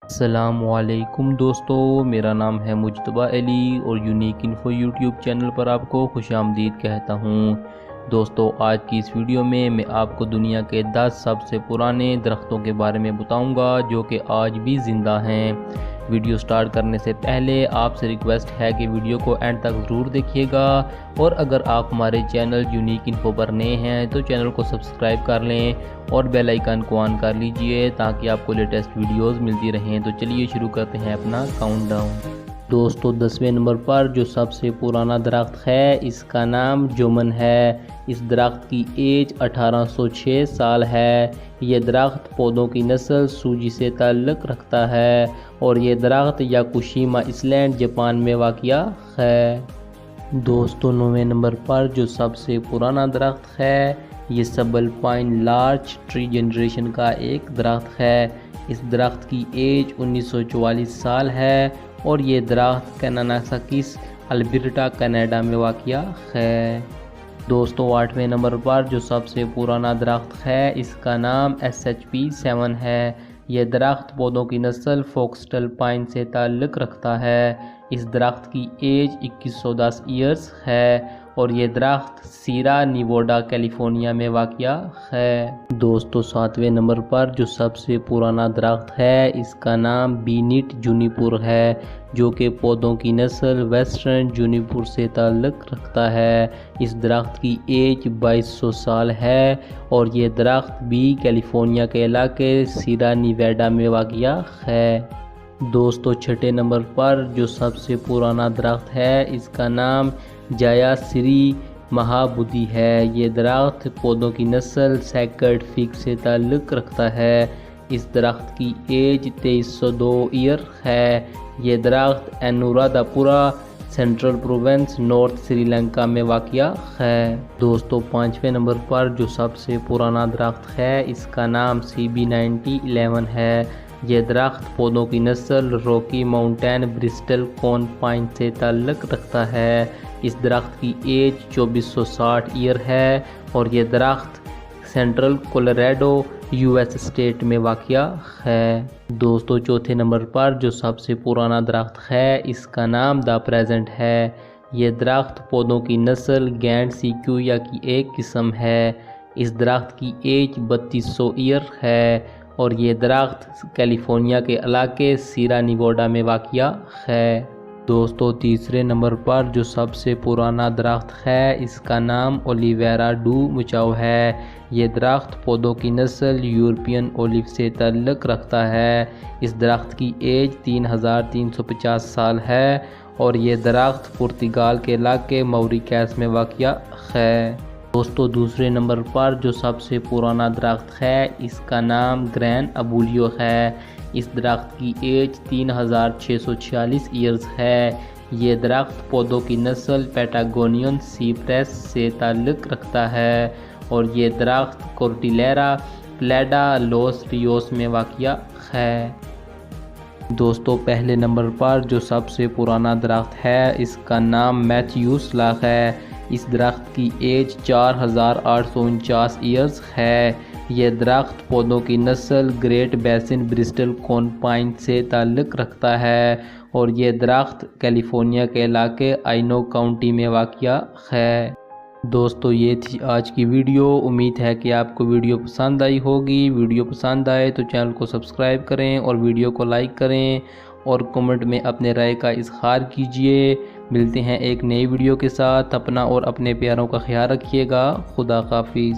अस्सलामुअलैकुम दोस्तों, मेरा नाम है मुज्तबा अली और यूनिक इन्फो यूट्यूब चैनल पर आपको खुशामदीद कहता हूँ। दोस्तों, आज की इस वीडियो में मैं आपको दुनिया के 10 सबसे पुराने दरख्तों के बारे में बताऊँगा जो कि आज भी ज़िंदा हैं। वीडियो स्टार्ट करने से पहले आपसे रिक्वेस्ट है कि वीडियो को एंड तक ज़रूर देखिएगा और अगर आप हमारे चैनल यूनिक इन्फो पर नए हैं तो चैनल को सब्सक्राइब कर लें और बेल आइकन को ऑन कर लीजिए ताकि आपको लेटेस्ट वीडियोस मिलती रहें। तो चलिए शुरू करते हैं अपना काउंटडाउन। दोस्तों, 10वें नंबर पर जो सबसे पुराना दरख्त है इसका नाम जोमन है। इस दरख्त की एज 1806 साल है। ये दरख्त पौधों की नस्ल सूजी से ताल्लुक़ रखता है और ये दरख्त याकुशिमा आइलैंड जापान में वाक़या है। दोस्तों, 9वें नंबर पर जो सबसे पुराना दरख्त है ये सबल पाइन लार्च ट्री जनरेशन का एक दरख्त है। इस दरख्त की एज 1944 साल है और ये दरख्त कैनानासाकिस अल्बर्टा कनाडा में वाक़या है। दोस्तों, 8वें नंबर पर जो सबसे पुराना दरख्त है इसका नाम SHP 7 है। यह दरख्त पौधों की नस्ल फोक्सटेल पाइन से ताल्लुक़ रखता है। इस दरख्त की एज 2110 ईयर्स है और ये दरख्त सीरा निवोडा कैलिफोर्निया में वाक़या है। दोस्तों, 7वें नंबर पर जो सबसे पुराना दरख्त है इसका नाम बीनिट जूनिपर है जो कि पौधों की नस्ल वेस्टर्न जूनिपर से ताल्लुक़ रखता है। इस दरख्त की एज 2200 साल है और ये दरख्त भी कैलिफोर्निया के इलाके सीरा निवेडा में वाक़या है। दोस्तों, 6ठे नंबर पर जो सबसे पुराना दरख्त है इसका नाम जायासिरी महाबुद्धि है। ये दरख्त पौधों की नस्ल सैकर्ड फिग से ताल्लुक़ रखता है। इस दरख्त की एज 2302 ईयर है। ये दरख्त एनुराधापुरा सेंट्रल प्रोविंस नॉर्थ श्रीलंका में वाक़या है। दोस्तों, 5वें नंबर पर जो सबसे पुराना दरख्त है इसका नाम CB9011 है। यह दरख्त पौधों की नस्ल Rocky Mountain bristlecone pine से ताल्लुक़ रखता है। इस दरख्त की एज 2460 ईयर है और यह दरख्त सेंट्रल कोलोराडो US स्टेट में वाक़या है। दोस्तों, 4थे नंबर पर जो सबसे पुराना दरख्त है इसका नाम द प्रेजेंट है। यह दरख्त पौधों की नस्ल गैंड सीक्यूया की एक किस्म है। इस दरख्त की एज 3200 ईयर है और ये दरख्त कैलिफोर्निया के इलाके सीरा निवोडा में वाक़या है। दोस्तों, 3रे नंबर पर जो सबसे पुराना दरख्त है इसका नाम ओलिवेरा डू मुचाओ है। ये दरख्त पौधों की नस्ल यूरोपियन ओलिव से ताल्लुक़ रखता है। इस दरख्त की एज 3350 साल है और ये दरख्त पुर्तगाल के इलाके मौरिकस में वाक़या है। दोस्तों, 2रे नंबर पर जो सबसे पुराना दरख्त है इसका नाम ग्रैन अबूलियो है। इस दरख्त की एज 3646 ईयर्स है। ये दरख्त पौधों की नस्ल पैटागोनियन सीप्रेस से ताल्लुक़ रखता है और ये दरख्त कोर्टिलेरा प्लेडा लोस रियोस में वाक़या है। दोस्तों, पहले नंबर पर जो सबसे पुराना दरख्त है इसका नाम मैथ्यूस लाख है। इस दरख्त की एज 4849 ईयर्स है। यह दरख्त पौधों की नस्ल great basin bristlecone pine से ताल्लुक़ रखता है और ये दरख्त कैलिफोर्निया के इलाके आइनो काउंटी में वाक़या है। दोस्तों, ये थी आज की वीडियो। उम्मीद है कि आपको वीडियो पसंद आई होगी। वीडियो पसंद आए तो चैनल को सब्सक्राइब करें और वीडियो को लाइक करें और कमेंट में अपने राय का इज़हार कीजिए। मिलते हैं एक नई वीडियो के साथ। अपना और अपने प्यारों का ख्याल रखिएगा। खुदा हाफिज़।